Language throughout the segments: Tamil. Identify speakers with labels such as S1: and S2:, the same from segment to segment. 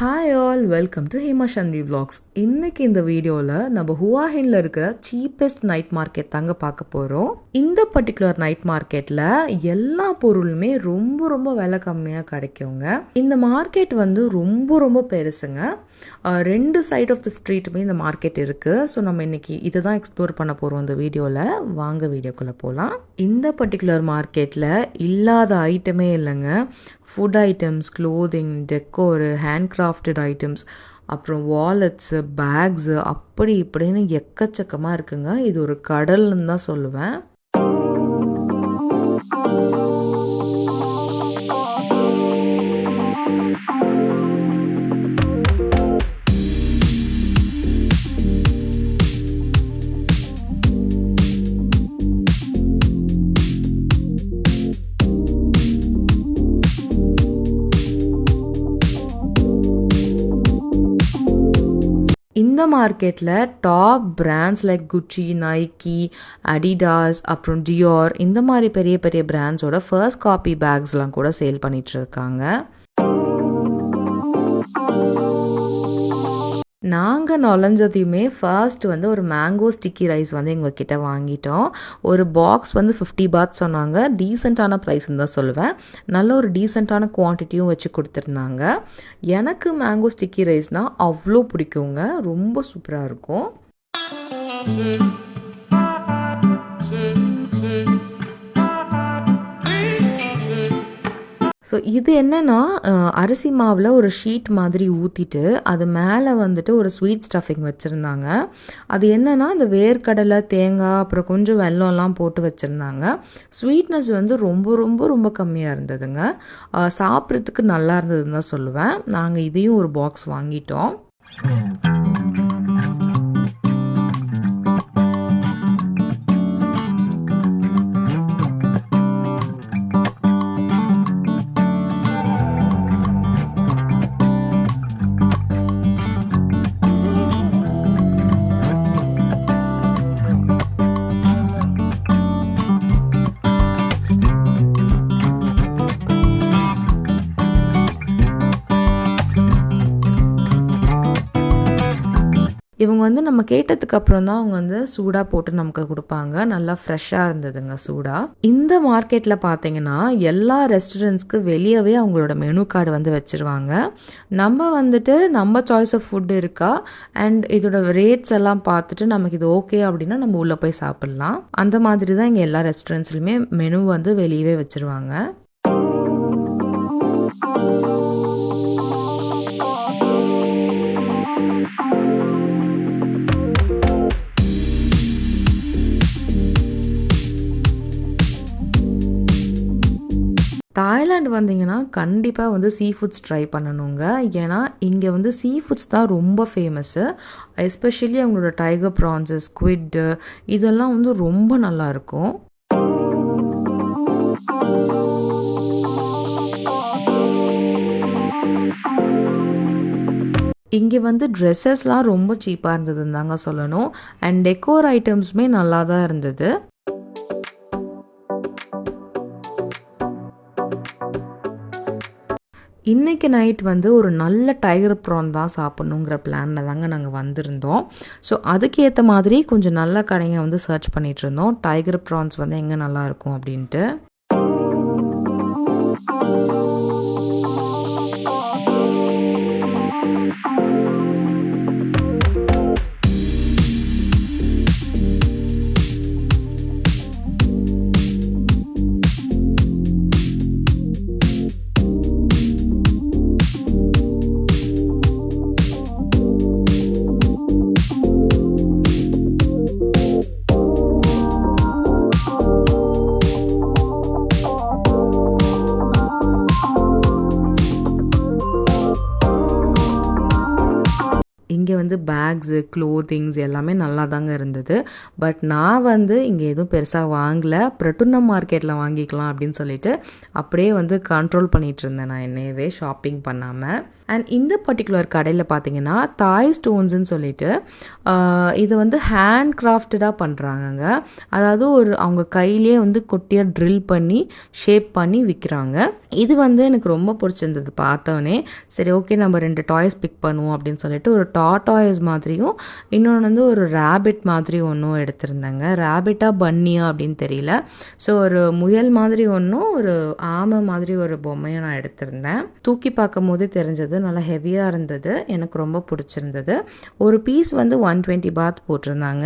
S1: Hi all, welcome to Hema Shanvi vlogs. இன்னைக்கு இந்த வீடியோவில் நம்ம ஹுவாஹின்ல இருக்கிற சீப்பஸ்ட் நைட் மார்க்கெட் தாங்க பார்க்க போகிறோம். இந்த பர்டிகுலர் நைட் மார்க்கெட்டில் எல்லா பொருளுமே ரொம்ப ரொம்ப விலை கம்மியாக கிடைக்குங்க. இந்த மார்க்கெட் வந்து ரொம்ப பெருசுங்க. ரெண்டு சைட் ஆஃப் த ஸ்ட்ரீட்டுமே இந்த மார்க்கெட் இருக்குது. ஸோ நம்ம இன்னைக்கு இதை தான் எக்ஸ்ப்ளோர் பண்ண போகிறோம் இந்த வீடியோவில். வாங்க வீடியோக்குள்ளே போகலாம். இந்த பர்டிகுலர் மார்க்கெட்டில் இல்லாத ஐட்டமே இல்லைங்க. Food items, clothing, decor, hand crafted items, அப்புறம் வாலெட்ஸு, பேக்ஸு, அப்படி இப்படின்னு எக்கச்சக்கமாக இருக்குங்க. இது ஒரு கடல்னு தான் சொல்லுவேன். இந்த மார்க்கெட்டில் டாப் பிராண்ட்ஸ் லைக் குச்சி, நைக்கி, அடிடாஸ், அப்புறம் டியோர், இந்த மாதிரி பெரிய பெரிய பிராண்ட்ஸோட ஃபர்ஸ்ட் காப்பி பேக்ஸ்லாம் கூட சேல் பண்ணிட்டு இருக்காங்க. நாங்கள் நுழைஞ்சதையுமே ஃபர்ஸ்ட் வந்து ஒரு மேங்கோ ஸ்டிக்கி ரைஸ் வந்து எங்ககிட்ட வாங்கிட்டோம். ஒரு பாக்ஸ் வந்து 50 பாத் சொன்னாங்க. டீசெண்டான ப்ரைஸ்ன்னு தான் சொல்லுவேன். நல்ல ஒரு டீசெண்டான குவான்டிட்டியும் வச்சு கொடுத்துருந்தாங்க. எனக்கு மேங்கோ ஸ்டிக்கி ரைஸ்னால் அவ்வளோ பிடிக்குங்க. ரொம்ப சூப்பராக இருக்கும். ஸோ இது என்னென்னா, அரிசி மாவில் ஒரு ஷீட் மாதிரி ஊற்றிட்டு அது மேலே வந்துட்டு ஒரு ஸ்வீட் ஸ்டஃபிங் வச்சுருந்தாங்க. அது என்னென்னா, இந்த வேர்க்கடலை, தேங்காய், அப்புறம் கொஞ்சம் வெல்லம்லாம் போட்டு வச்சுருந்தாங்க. ஸ்வீட்னஸ் வந்து ரொம்ப கம்மியாக இருந்ததுங்க. சாப்பிட்றதுக்கு நல்லா இருந்ததுன்னு தான் சொல்லுவேன். நாங்கள் இதையும் ஒரு பாக்ஸ் வாங்கிட்டோம். இவங்க வந்து நம்ம கேட்டதுக்கு அப்புறம் தான் அவங்க வந்து சூடாக போட்டு நமக்கு கொடுப்பாங்க. நல்லா ஃப்ரெஷ்ஷாக இருந்ததுங்க சூடாக. இந்த மார்க்கெட்டில் பார்த்தீங்கன்னா எல்லா ரெஸ்டாரண்ட்ஸ்க்கு வெளியவே அவங்களோட மெனு கார்டு வந்து வச்சுருவாங்க. நம்ம வந்துட்டு நம்ம சாய்ஸ் ஆஃப் ஃபுட் இருக்கா அண்ட் இதோட ரேட்ஸ் எல்லாம் பார்த்துட்டு நமக்கு இது ஓகே அப்படின்னா நம்ம உள்ளே போய் சாப்பிட்லாம். அந்த மாதிரி தான் இங்கே எல்லா ரெஸ்டாரண்ட்ஸ்லையுமே மெனு வந்து வெளியவே வச்சுருவாங்க. தாய்லாந்து வந்தீங்கன்னா கண்டிப்பாக வந்து சீ ஃபுட்ஸ் ட்ரை பண்ணணுங்க. ஏன்னா இங்கே வந்து சீ ஃபுட்ஸ் தான் ரொம்ப ஃபேமஸ்ஸு. எஸ்பெஷலி அவங்களோட டைகர் ப்ரான்ஸு, ஸ்குவிட்டு, இதெல்லாம் வந்து ரொம்ப நல்லாயிருக்கும். இங்கே வந்து ட்ரெஸ்ஸஸ்லாம் ரொம்ப சீப்பாக இருந்ததுன்னு தாங்க சொல்லணும். அண்ட் டெக்கோர் ஐட்டம்ஸுமே நல்லா தான் இருந்தது. இன்றைக்கி நைட் வந்து ஒரு நல்ல டைகர் ப்ரான் தான் சாப்பிட்ணுங்கிற பிளானில் தாங்க நாங்கள் வந்திருந்தோம். ஸோ அதுக்கேற்ற மாதிரி கொஞ்சம் நல்ல கடைங்க வந்து சர்ச் பண்ணிகிட்டு இருந்தோம். டைகர் ப்ரான்ஸ் வந்து எங்கே நல்லாயிருக்கும் அப்படின்ட்டு. இங்கே வந்து பேக்ஸு, க்ளோத்திங்ஸ் எல்லாமே நல்லா தாங்க இருந்தது. பட் நான் வந்து இங்கே எதுவும் பெருசாக வாங்கலை. பிரட்டுன்னம் மார்க்கெட்டில் வாங்கிக்கலாம் அப்படின்னு சொல்லிட்டு அப்படியே வந்து கண்ட்ரோல் பண்ணிகிட்டு இருந்தேன் நான் என்னையவே ஷாப்பிங் பண்ணாமல். அண்ட் இந்த பர்டிகுலர் கடையில் பார்த்தீங்கன்னா தாய் ஸ்டோன்ஸுன்னு சொல்லிட்டு இது வந்து ஹேண்ட் கிராஃப்டடாக பண்ணுறாங்கங்க. அதாவது அவங்க கையிலே வந்து குட்டியாக ட்ரில் பண்ணி ஷேப் பண்ணி விற்கிறாங்க. இது வந்து எனக்கு ரொம்ப பிடிச்சிருந்தது பார்த்தோன்னே. சரி ஓகே நம்ம 2 டாய்ஸ் பிக் பண்ணுவோம் அப்படின்னு சொல்லிட்டு ஒரு டாய்ஸ் மாதிரியும் இன்னொன்று வந்து ஒரு ரேபிட் மாதிரி ஒன்றும் எடுத்திருந்தேங்க. ரேபிட்டா பன்னியா அப்படின்னு தெரியல. ஸோ ஒரு முயல் மாதிரி ஒன்றும் ஒரு ஆமை மாதிரி ஒரு பொம்மையை நான் எடுத்திருந்தேன். தூக்கி பார்க்கும் போதே தெரிஞ்சது நல்லா ஹெவியாக இருந்தது. எனக்கு ரொம்ப பிடிச்சிருந்தது. ஒரு பீஸ் வந்து 120 பாத் போட்டிருந்தாங்க.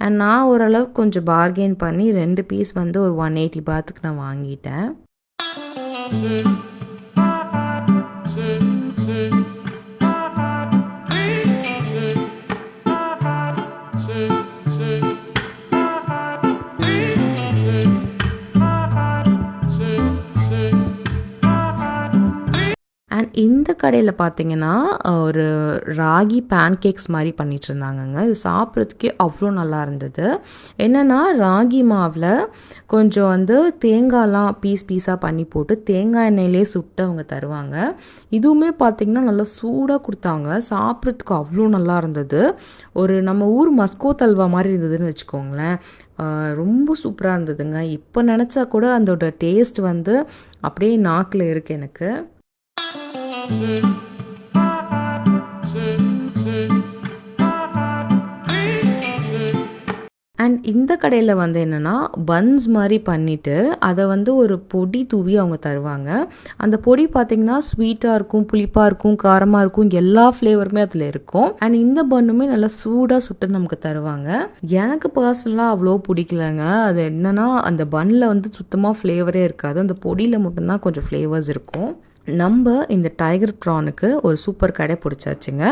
S1: அண்ட் நான் ஓரளவுக்கு கொஞ்சம் பார்கெயின் பண்ணி 2 பீஸ் வந்து ஒரு 180 பாத்துக்கு நான் வாங்கிட்டேன். அண்ட் இந்த கடையில் பார்த்தீங்கன்னா ஒரு ராகி பேன்கேக்ஸ் மாதிரி பண்ணிட்டு இருந்தாங்கங்க. இது சாப்பிட்றதுக்கே அவ்வளோ நல்லா இருந்தது. என்னென்னா ராகி மாவில் கொஞ்சம் வந்து தேங்காய்லாம் பீஸாக பண்ணி போட்டு தேங்காய் எண்ணெயிலே சுட்டு அவங்க தருவாங்க. இதுவுமே பார்த்திங்கன்னா நல்லா சூடாக கொடுத்தாங்க. சாப்பிட்றதுக்கு அவ்வளோ நல்லா இருந்தது. ஒரு நம்ம ஊர் மஸ்கோ தல்வா மாதிரி இருந்ததுன்னு வச்சுக்கோங்களேன். ரொம்ப சூப்பராக இருந்ததுங்க. இப்போ நினச்சா கூட அதோட டேஸ்ட் வந்து அப்படியே நாக்கில் இருக்குது எனக்கு. அண்ட் இந்த கடையில் வந்து என்னென்னா பன்ஸ் மாதிரி பண்ணிவிட்டு அதை வந்து ஒரு பொடி தூவி அவங்க தருவாங்க. அந்த பொடி பார்த்திங்கன்னா ஸ்வீட்டாக இருக்கும், புளிப்பாக இருக்கும், காரமாக இருக்கும், எல்லா ஃப்ளேவருமே அதில் இருக்கும். அண்ட் இந்த பன்னுமே நல்லா சூடாக சுட்டு நமக்கு தருவாங்க. எனக்கு பர்சனலாக அவ்வளோ பிடிக்கலங்க. அது என்னென்னா அந்த பன்னில் வந்து சுத்தமாக ஃப்ளேவரே இருக்காது. அந்த பொடியில் மட்டும்தான் கொஞ்சம் ஃப்ளேவர்ஸ் இருக்கும். நம்ம இந்த டைகர் ப்ரானுக்கு ஒரு சூப்பர் கடை பிடிச்சாச்சுங்க.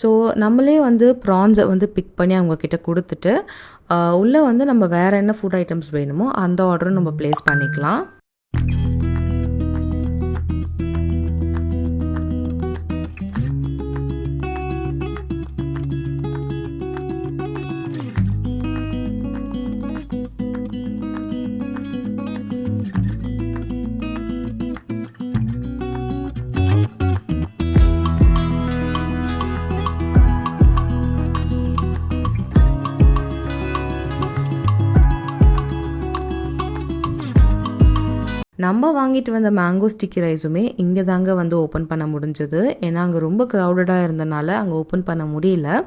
S1: ஸோ நம்மளே வந்து ப்ரான்ஸை வந்து பிக் பண்ணி அவங்கக்கிட்ட கொடுத்துட்டு உள்ளே வந்து நம்ம வேறு என்ன ஃபுட் ஐட்டம்ஸ் வேணுமோ அந்த ஆர்டரும் நம்ம ப்ளேஸ் பண்ணிக்கலாம். நம்ம வாங்கிட்டு வந்த மேங்கோ ஸ்டிக்கி ரைஸுமே இங்கே தாங்க வந்து ஓப்பன் பண்ண முடிஞ்சது. ஏன்னா அங்கே ரொம்ப க்ரௌடடாக இருந்தனால அங்கே ஓப்பன் பண்ண முடியல.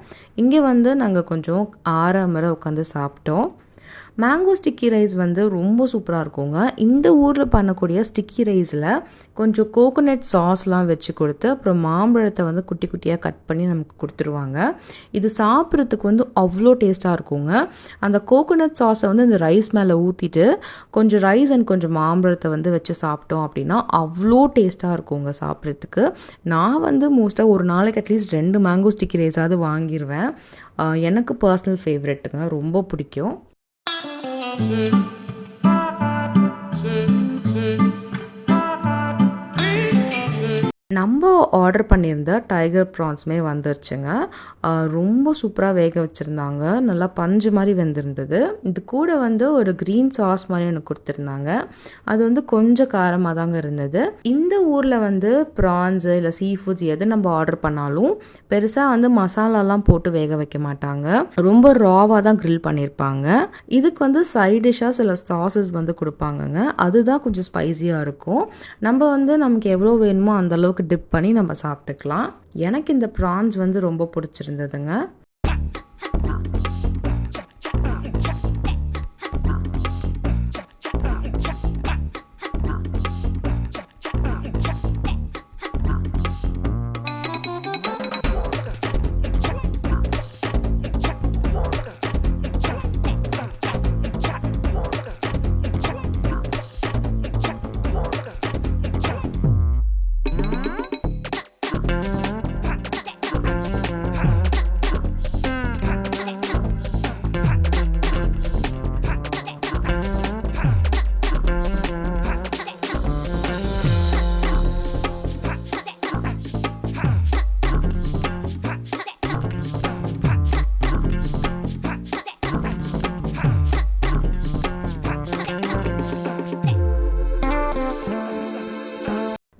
S1: இங்கே வந்து நாங்கள் கொஞ்சம் ஆறாமரை உட்காந்து சாப்பிட்டோம். மேங்கோ ஸ்டிக்கி ரைஸ் வந்து ரொம்ப சூப்பராக இருக்குங்க. இந்த ஊரில் பண்ணக்கூடிய ஸ்டிக்கி ரைஸில் கொஞ்சம் கோகோனட் சாஸ்லாம் வச்சு கொடுத்து அப்புறம் மாம்பழத்தை வந்து குட்டி குட்டியாக கட் பண்ணி நமக்கு கொடுத்துருவாங்க. இது சாப்பிட்றதுக்கு வந்து அவ்வளோ டேஸ்ட்டாக இருக்குங்க. அந்த கோகோனட் சாஸை வந்து இந்த ரைஸ் மேலே ஊற்றிட்டு கொஞ்சம் ரைஸ் அண்ட் கொஞ்சம் மாம்பழத்தை வந்து வச்சு சாப்பிட்டோம் அப்படின்னா அவ்வளோ டேஸ்ட்டாக இருக்குங்க சாப்பிட்றதுக்கு. நான் வந்து மோஸ்ட்டாக ஒரு நாளைக்கு அட்லீஸ்ட் 2 மேங்கோ ஸ்டிக்கி ரைஸாவது வாங்கிடுவேன். எனக்கு பர்சனல் ஃபேவரெட்டுங்க, ரொம்ப பிடிக்கும். நம்ம ஆர்டர் பண்ணியிருந்த டைகர் ப்ரான்ஸுமே வந்துருச்சுங்க. ரொம்ப சூப்பராக வேக வச்சுருந்தாங்க. நல்லா பஞ்சு மாதிரி வெந்திருந்தது. இது கூட வந்து ஒரு க்ரீன் சாஸ் மாதிரி எனக்கு கொடுத்துருந்தாங்க. அது வந்து கொஞ்சம் காரமாக தாங்க இருந்தது. இந்த ஊரில் வந்து ப்ரான்ஸு இல்லை சீ ஃபுட்ஸ் எது நம்ம ஆர்டர் பண்ணாலும் பெருசாக வந்து மசாலாலாம் போட்டு வேக வைக்க மாட்டாங்க. ரொம்ப ராவாக தான் க்ரில் பண்ணியிருப்பாங்க. இதுக்கு வந்து சைட் டிஷ்ஷாக சில சாஸஸ் வந்து கொடுப்பாங்கங்க. அதுதான் கொஞ்சம் ஸ்பைஸியாக இருக்கும். நம்ம வந்து நமக்கு எவ்வளோ வேணுமோ அந்தளவுக்கு டிப் பண்ணி நம்ம சாப்பிட்டுக்கலாம். எனக்கு இந்த ப்ரான்ஸ் வந்து ரொம்ப பிடிச்சிருந்ததுங்க.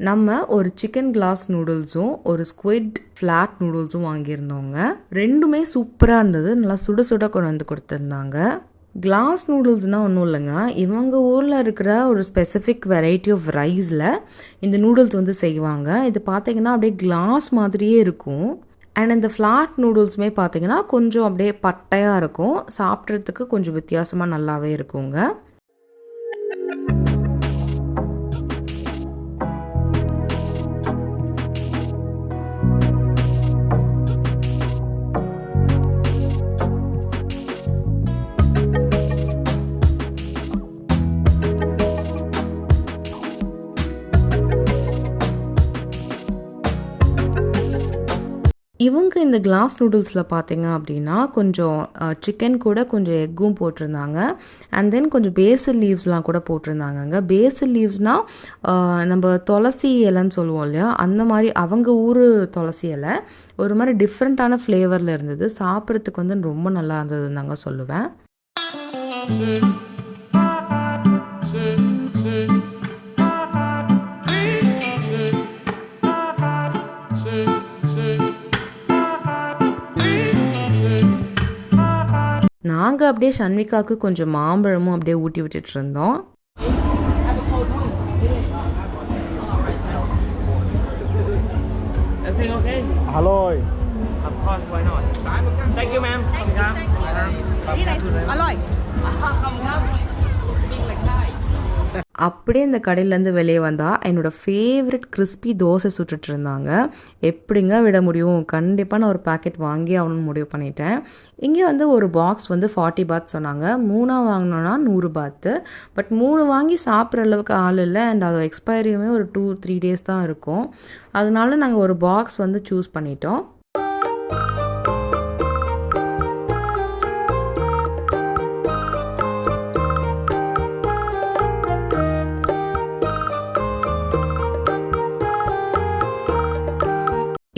S1: நம்ம ஒரு சிக்கன் கிளாஸ் நூடுல்ஸும் ஒரு ஸ்குவிட் ஃப்ளாட் நூடுல்ஸும் வாங்கியிருந்தோங்க. ரெண்டுமே சூப்பராக இருந்தது. நல்லா சுட சுட கொண்டு வந்து கொடுத்துருந்தாங்க. கிளாஸ் நூடுல்ஸ்னால் ஒன்றும் இல்லைங்க, இவங்க ஊரில் இருக்கிற ஒரு ஸ்பெசிஃபிக் வெரைட்டி ஆஃப் ரைஸில் இந்த நூடுல்ஸ் வந்து செய்வாங்க. இது பார்த்திங்கன்னா அப்படியே கிளாஸ் மாதிரியே இருக்கும். அண்ட் இந்த ஃப்ளாட் நூடுல்ஸுமே பார்த்திங்கன்னா கொஞ்சம் அப்படியே பட்டையாக இருக்கும். சாப்பிட்றதுக்கு கொஞ்சம் வித்தியாசமாக நல்லாவே இருக்குங்க. இவங்க இந்த கிளாஸ் நூடுல்ஸில் பார்த்தீங்க அப்படின்னா கொஞ்சம் சிக்கன் கூட கொஞ்சம் எக்கும் போட்டிருந்தாங்க. அண்ட் தென் கொஞ்சம் பேசில் லீவ்ஸ்லாம் கூட போட்டிருந்தாங்கங்க. பேசில் லீவ்ஸ்னால் நம்ம துளசி இலைன்னு சொல்லுவோம் இல்லையா, அந்த மாதிரி அவங்க ஊர் துளசி இலை ஒரு மாதிரி டிஃப்ரெண்ட்டான ஃப்ளேவரில் இருந்தது. சாப்பிட்றதுக்கு வந்து ரொம்ப நல்லா இருந்ததுன்னு தாங்க சொல்லுவேன். நாங்கள் அப்படியே ஷன்விகாவுக்கு கொஞ்சம் மாம்பழமும் அப்படியே ஊட்டி விட்டுட்டு இருந்தோம். அப்படியே இந்த கடையிலேருந்து வெளியே வந்தால் என்னோடய ஃபேவரட் கிறிஸ்பி தோசை சுட்டுட்டு இருந்தாங்க. எப்படிங்க விட முடியும், கண்டிப்பாக நான் ஒரு பேக்கெட் வாங்கி ஆகணும்னு முடிவு பண்ணிட்டேன். இங்கே வந்து ஒரு பாக்ஸ் வந்து 40 பாத் சொன்னாங்க. 3 வாங்கினோன்னா 100 பாத்து. பட் 3 வாங்கி சாப்பிட்ற அளவுக்கு ஆள் இல்லை. அண்ட் அது எக்ஸ்பைரியுமே ஒரு 2-3 டேஸ் தான் இருக்கும். அதனால நாங்கள் ஒரு பாக்ஸ் வந்து சூஸ் பண்ணிட்டோம்.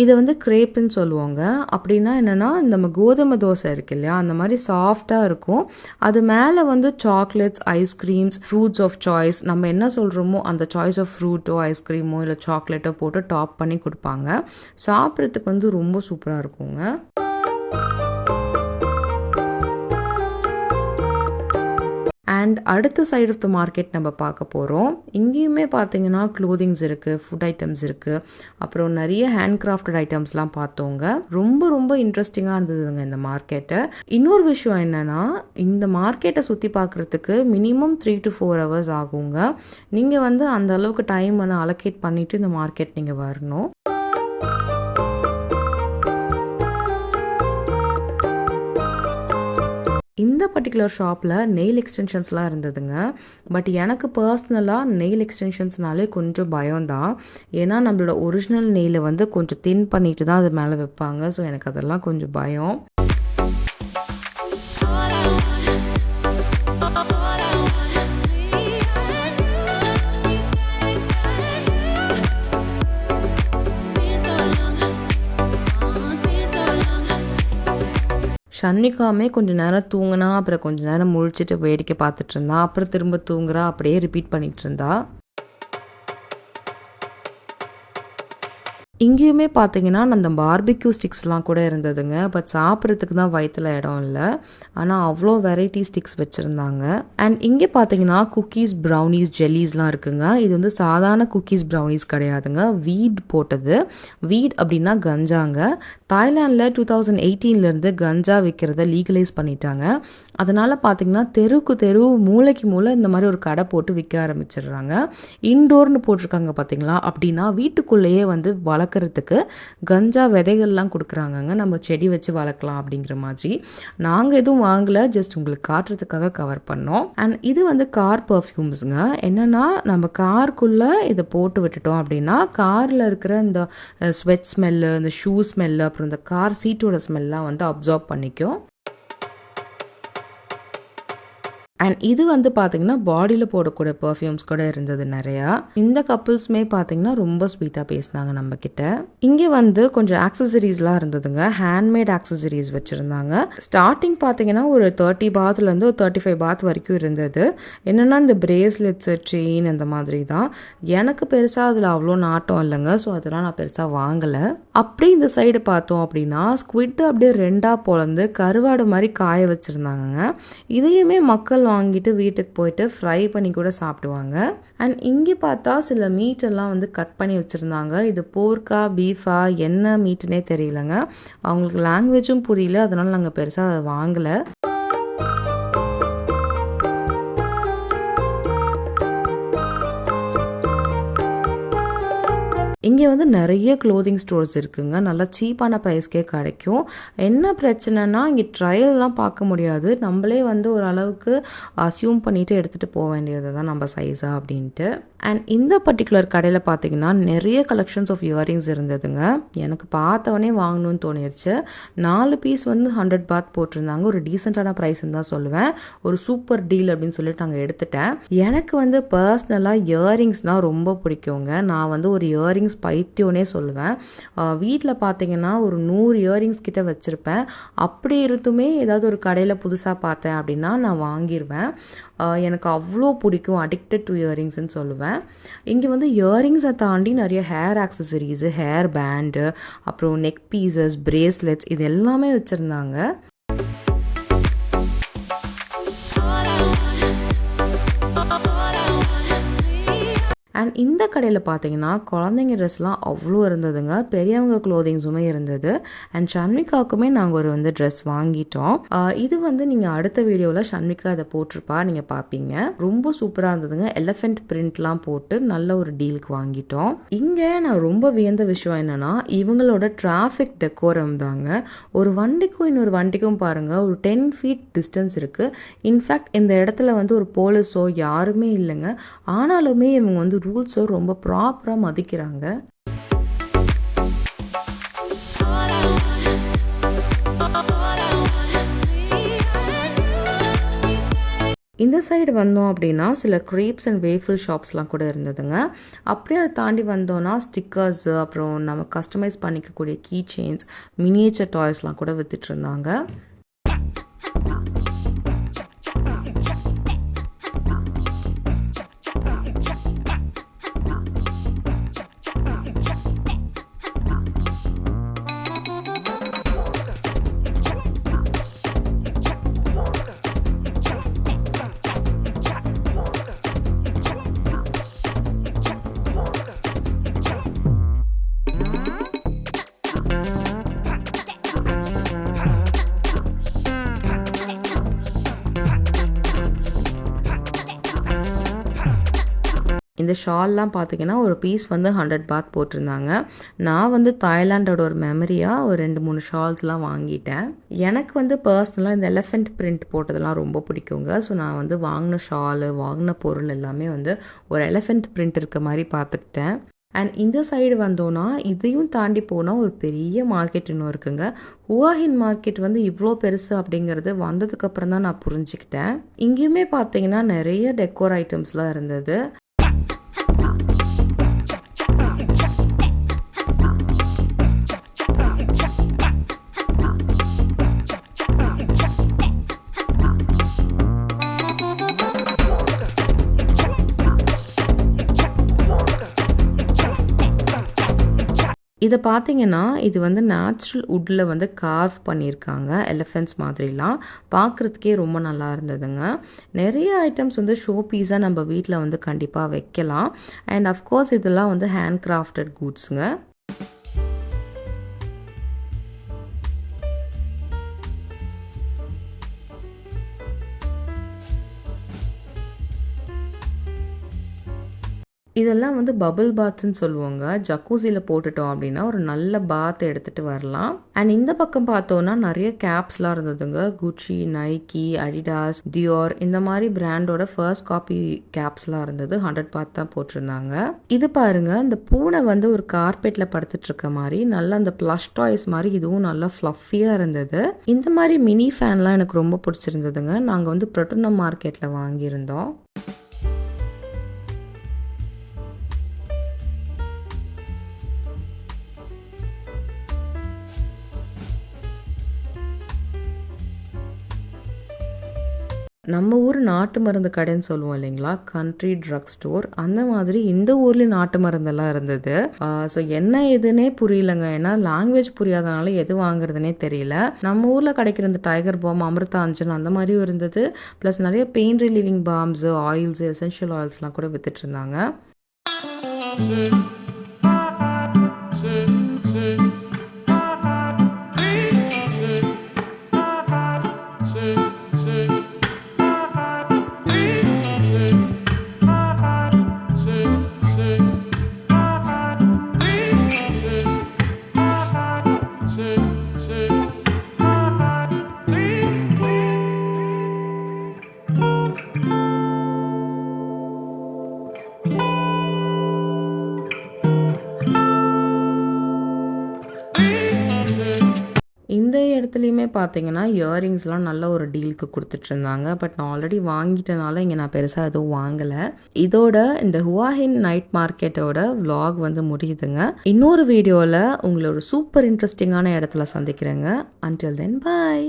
S1: இதை வந்து கிரேப்புன்னு சொல்லுவாங்க. அப்படின்னா என்னென்னா, நம்ம கோதுமை தோசை இருக்கு இல்லையா, அந்த மாதிரி சாஃப்டாக இருக்கும். அது மேலே வந்து chocolates, ice creams, fruits of choice, நம்ம என்ன சொல்கிறோமோ அந்த சாய்ஸ் ஆஃப் ஃப்ரூட்டோ ஐஸ்கிரீமோ இல்லை சாக்லேட்டோ போட்டு டாப் பண்ணி கொடுப்பாங்க. சாப்பிட்றதுக்கு வந்து ரொம்ப சூப்பராக இருக்குங்க. அண்ட் அடுத்த சைட் ஆஃப் த மார்க்கெட் நம்ம பார்க்க போகிறோம். இங்கேயுமே பார்த்தீங்கன்னா க்ளோதிங்ஸ் இருக்குது, ஃபுட் ஐட்டம்ஸ் இருக்குது, அப்புறம் நிறைய ஹேண்ட் கிராஃப்டட் ஐட்டம்ஸ்லாம் பார்த்தோங்க. ரொம்ப ரொம்ப இன்ட்ரெஸ்டிங்காக இருந்ததுங்க இந்த மார்க்கெட்டை. இன்னொரு விஷயம் என்னென்னா, இந்த மார்க்கெட்டை சுற்றி பார்க்குறதுக்கு மினிமம் 3 to 4 hours ஆகுங்க. நீங்கள் வந்து அந்த அளவுக்கு டைம் வந்து அலோகேட் பண்ணிவிட்டு இந்த மார்க்கெட் நீங்கள் வரணும். இந்த பர்டிகுலர் ஷாப்பில் நெயில் எக்ஸ்டென்ஷன்ஸ்லாம் இருந்ததுங்க. பட் எனக்கு பர்சனலாக நெயில் எக்ஸ்டென்ஷன்ஸ்னாலே கொஞ்சம் பயம்தான். ஏன்னா நம்மளோட ஒரிஜினல் நெயிலை வந்து கொஞ்சம் தின் பண்ணிட்டு தான் அது மேலே வைப்பாங்க. ஸோ எனக்கு அதெல்லாம் கொஞ்சம் பயம். ஷன்விகாமே கொஞ்சம் நேரம் தூங்கினா, அப்புறம் கொஞ்சம் நேரம் முழிச்சிட்டு வேடிக்கை பார்த்துட்டு இருந்தா, அப்புறம் திரும்ப தூங்குறா, அப்படியே ரிப்பீட் பண்ணிகிட்டு இருந்தா. இங்கேயுமே பார்த்தீங்கன்னா அந்த பார்பிக்யூ ஸ்டிக்ஸ்லாம் கூட இருந்ததுங்க. பட் சாப்பிட்றதுக்கு தான் வயிற்றில் இடம் இல்லை. ஆனால் அவ்வளோ வெரைட்டி ஸ்டிக்ஸ் வச்சுருந்தாங்க. அண்ட் இங்கே பார்த்தீங்கன்னா குக்கீஸ், ப்ரௌனிஸ், ஜெல்லிஸ்லாம் இருக்குங்க. இது வந்து சாதாரண குக்கீஸ் ப்ரௌனிஸ் கிடையாதுங்க, வீட் போட்டது. வீட் அப்படின்னா கஞ்சாங்க. தாய்லாண்டில் 2018 கஞ்சா விற்கிறத லீகலைஸ் பண்ணிட்டாங்க. அதனால் பார்த்தீங்கன்னா தெருக்கு தெரு, மூளைக்கு மூளை இந்த மாதிரி ஒரு கடை போட்டு விற்க ஆரம்பிச்சிடுறாங்க. இன்டோர்னு போட்டிருக்காங்க பார்த்தீங்களா, அப்படின்னா வீட்டுக்குள்ளேயே வந்து வளர்க்குறதுக்கு கஞ்சா விதைகள்லாம் கொடுக்குறாங்கங்க. நம்ம செடி வச்சு வளர்க்கலாம் அப்படிங்கிற மாதிரி. நாங்கள் எதுவும் வாங்கலை, ஜஸ்ட் உங்களுக்கு காட்டுறதுக்காக கவர் பண்ணோம். அண்ட் இது வந்து கார் பர்ஃப்யூம்ஸுங்க. என்னென்னா, நம்ம காருக்குள்ளே இதை போட்டு விட்டுட்டோம் அப்படின்னா காரில் இருக்கிற இந்த ஸ்வெட் ஸ்மெல்லு, இந்த ஷூ ஸ்மெல்லு, அப்புறம் இந்த கார் சீட்டோட ஸ்மெல்லாம் வந்து அப்சார்ப் பண்ணிக்கும். அண்ட் இது வந்து பார்த்தீங்கன்னா பாடியில் போடக்கூடிய பர்ஃப்யூம்ஸ் கூட இருந்தது நிறையா. இந்த கப்புள்ஸுமே பார்த்தீங்கன்னா ரொம்ப ஸ்வீட்டாக பேசினாங்க நம்மக்கிட்ட. இங்கே வந்து கொஞ்சம் ஆக்சசரிஸ்லாம் இருந்ததுங்க. ஹேண்ட்மேட் ஆக்சசரிஸ் வச்சுருந்தாங்க. ஸ்டார்டிங் பார்த்தீங்கன்னா ஒரு 30 பாத்லேருந்து ஒரு 35 பாத் வரைக்கும் இருந்தது. என்னென்னா இந்த பிரேஸ்லெட்ஸு, செயின் அந்த மாதிரி தான். எனக்கு பெருசாக அதில் அவ்வளோ நாட்டம் இல்லைங்க. ஸோ அதெல்லாம் நான் பெருசாக வாங்கலை. அப்படி இந்த சைடு பார்த்தோம் அப்படின்னா ஸ்குவிட் அப்படியே 2ஆக பொளந்து கருவாடு மாதிரி காய வச்சுருந்தாங்க. இதையுமே மக்கள் வாங்கிட்டு வீட்டுக்கு போயிட்டு ஃப்ரை பண்ணி கூட சாப்பிடுவாங்க. அண்ட் இங்கே பார்த்தா சில மீட் எல்லாம் வந்து கட் பண்ணி வச்சுருந்தாங்க. இது போர்க்கா, பீஃபா, என்ன மீட்டுனே தெரியலங்க. அவங்களுக்கு லாங்குவேஜும் புரியல, அதனால நாங்கள் பெருசாக அதை வாங்கலை. இங்கே வந்து நிறைய க்ளோதிங் ஸ்டோர்ஸ் இருக்குங்க. நல்லா சீப்பான ப்ரைஸ்க்கே கிடைக்கும். என்ன பிரச்சனைனா இங்கே ட்ரையல்லாம் பார்க்க முடியாது. நம்மளே வந்து ஓரளவுக்கு அசியூம் பண்ணிவிட்டு எடுத்துகிட்டு போக வேண்டியது தான் நம்ம சைஸாக அப்படின்ட்டு. அண்ட் இந்த பர்டிகுலர் கடையில் பார்த்தீங்கன்னா நிறைய கலெக்ஷன்ஸ் ஆஃப் இயரிங்ஸ் இருந்ததுங்க. எனக்கு பார்த்தவொடனே வாங்கணும்னு தோணிருச்சு. 4 பீஸ் வந்து 100 பாத் போட்டிருந்தாங்க. ஒரு டீசெண்டான ப்ரைஸ்ன்னு தான் சொல்லுவேன். ஒரு சூப்பர் டீல் அப்படின்னு சொல்லிட்டு நாங்கள் எடுத்துட்டேன். எனக்கு வந்து பர்சனலாக இயரிங்ஸ்னால் ரொம்ப பிடிக்குங்க. நான் வந்து ஒரு இயரிங்ஸ் பைத்தியம்னே சொல்லுவேன். வீட்டில் பார்த்தீங்கன்னா ஒரு 100 இயரிங்ஸ் கிட்ட வச்சுருப்பேன். அப்படி இருந்துமே ஏதாவது ஒரு கடையில் புதுசாக பார்த்தேன் அப்படின்னா நான் வாங்கிடுவேன். எனக்கு அவ்வளோ பிடிக்கும். அடிக்டட் டு இயரிங்ஸ்ன்னு சொல்லுவேன். இங்கே வந்து இயரிங்ஸை தாண்டி நிறைய ஹேர் ஆக்சசரிஸு, ஹேர் பேண்டு, அப்புறம் நெக் பீசஸ், பிரேஸ்லெட்ஸ் இது எல்லாமே வச்சுருந்தாங்க. அண்ட் இந்த கடையில் பார்த்தீங்கன்னா குழந்தைங்க ட்ரெஸ்லாம் அவ்வளோ இருந்ததுங்க. பெரியவங்க க்ளோதிங்ஸுமே இருந்தது. அண்ட் ஷன்விகாவுக்குமே நாங்கள் ஒரு வந்து ட்ரெஸ் வாங்கிட்டோம். இது வந்து நீங்கள் அடுத்த வீடியோவில் ஷன்விகா அதை போட்டிருப்பா, நீங்கள் பார்ப்பீங்க. ரொம்ப சூப்பராக இருந்ததுங்க. எலிஃபென்ட் பிரிண்ட்லாம் போட்டு நல்ல ஒரு டீலுக்கு வாங்கிட்டோம். இங்கே நான் ரொம்ப வியந்த விஷயம் என்னென்னா இவங்களோட டிராஃபிக் டெக்கோரம் தாங்க. ஒரு வண்டிக்கும் இன்னொரு வண்டிக்கும் பாருங்கள் ஒரு 10 feet டிஸ்டன்ஸ் இருக்குது. இன்ஃபேக்ட் இந்த இடத்துல வந்து ஒரு போலீஸோ யாருமே இல்லைங்க. ஆனாலுமே இவங்க வந்து ரூல்ஸோ ரொம்ப ப்ராப்பராக மதிக்கிறாங்க. இந்த சைடு வந்தோம் அப்படின்னா சில க்ரீப்ஸ் அண்ட் வேஃபிள் ஷாப்ஸ்லாம் கூட இருந்ததுங்க. அப்படியே அதை தாண்டி வந்தோன்னா ஸ்டிக்கர்ஸு, அப்புறம் நம்ம கஸ்டமைஸ் பண்ணிக்கக்கூடிய கீ செயின்ஸ், மினியேச்சர் டாய்ஸ்லாம் கூட வித்துட்டு இருந்தாங்க. இந்த ஷால்லாம் பார்த்தீங்கன்னா ஒரு பீஸ் வந்து 100 பாத் போட்டிருந்தாங்க. நான் வந்து தாய்லாண்டோட ஒரு மெமரியாக ஒரு 2-3 ஷால்ஸ்லாம் வாங்கிட்டேன். எனக்கு வந்து பர்சனலாக இந்த எலிஃபெண்ட் பிரிண்ட் போட்டதெல்லாம் ரொம்ப பிடிக்குங்க. ஸோ நான் வந்து வாங்கின ஷாலு, வாங்கின பொருள் எல்லாமே வந்து ஒரு எலிஃபெண்ட் பிரிண்ட் இருக்க மாதிரி பார்த்துக்கிட்டேன். அண்ட் இந்த சைடு வந்தோன்னா இதையும் தாண்டி போனால் ஒரு பெரிய மார்க்கெட் இன்னும் இருக்குங்க. ஹுவா ஹின் மார்க்கெட் வந்து இவ்வளோ பெருசு அப்படிங்கிறது வந்ததுக்கப்புறம் தான் நான் புரிஞ்சுக்கிட்டேன். இங்கேயுமே பார்த்தீங்கன்னா நிறைய டெக்கோர் ஐட்டம்ஸ்லாம் இருந்தது. இதை பார்த்தீங்கன்னா இது வந்து நேச்சுரல் வுட்டில் வந்து கார்வ் பண்ணியிருக்காங்க. எலிஃபென்ட்ஸ் மாதிரிலாம் பார்க்குறதுக்கே ரொம்ப நல்லா இருந்ததுங்க. நிறைய ஐட்டம்ஸ் வந்து ஷோ பீஸாக நம்ம வீட்டில் வந்து கண்டிப்பாக வைக்கலாம். அண்ட் அஃப்கோர்ஸ் இதெல்லாம் வந்து ஹேண்ட் கிராஃப்டட் கூட்ஸுங்க. இதெல்லாம் வந்து பபிள் பாத்ன்னு சொல்லுவாங்க. ஜக்கூசியில் போட்டுட்டோம் அப்படின்னா ஒரு நல்ல பாத் எடுத்துகிட்டு வரலாம். அண்ட் இந்த பக்கம் பார்த்தோன்னா நிறைய கேப்ஸ்லாம் இருந்ததுங்க. குச்சி, நைக்கி, அடிடாஸ், டியோர் இந்த மாதிரி பிராண்டோட ஃபர்ஸ்ட் காப்பி கேப்ஸ்லாம் இருந்தது. 100 பாத் தான் போட்டிருந்தாங்க. இது பாருங்க, இந்த பூனை வந்து ஒரு கார்பெட்டில் படுத்துட்டு இருக்க மாதிரி நல்லா அந்த ப்ளஷ் டாய்ஸ் மாதிரி இதுவும் நல்லா ஃப்ளஃபியாக இருந்தது. இந்த மாதிரி மினி ஃபேன்லாம் எனக்கு ரொம்ப பிடிச்சிருந்ததுங்க. நாங்கள் வந்து ப்ரொட்டோனம் மார்க்கெட்டில் வாங்கியிருந்தோம். நம்ம ஊர் நாட்டு மருந்து கடைன்னு சொல்லுவோம் இல்லைங்களா, கண்ட்ரி ட்ரக் ஸ்டோர், அந்த மாதிரி இந்த ஊர்லேயும் நாட்டு மருந்தெல்லாம் இருந்தது. ஸோ என்ன எதுன்னே புரியலங்க. ஏன்னா லாங்குவேஜ் புரியாதனால எது வாங்குறதுனே தெரியல. நம்ம ஊரில் கிடைக்கிற இந்த டைகர் பாம், அமிர்தாஞ்சன் அந்த மாதிரியும் இருந்தது. ப்ளஸ் நிறைய pain relieving balms, oils, essential ஆயில்ஸ்லாம் கூட வித்துட்டு இருந்தாங்க. இந்த இடத்துலையுமே பார்த்தீங்கன்னா இயரிங்ஸ்லாம் நல்ல ஒரு டீலுக்கு கொடுத்துட்ருந்தாங்க. பட் நான் ஆல்ரெடி வாங்கிட்டனால இங்கே நான் பெருசாக எதுவும் வாங்கலை. இதோட இந்த ஹுவாஹின் நைட் மார்க்கெட்டோட vlog வந்து முடியுதுங்க. இன்னொரு வீடியோவில் உங்களோட சூப்பர் இன்ட்ரெஸ்டிங்கான இடத்துல சந்திக்கிறேங்க. Until then, bye.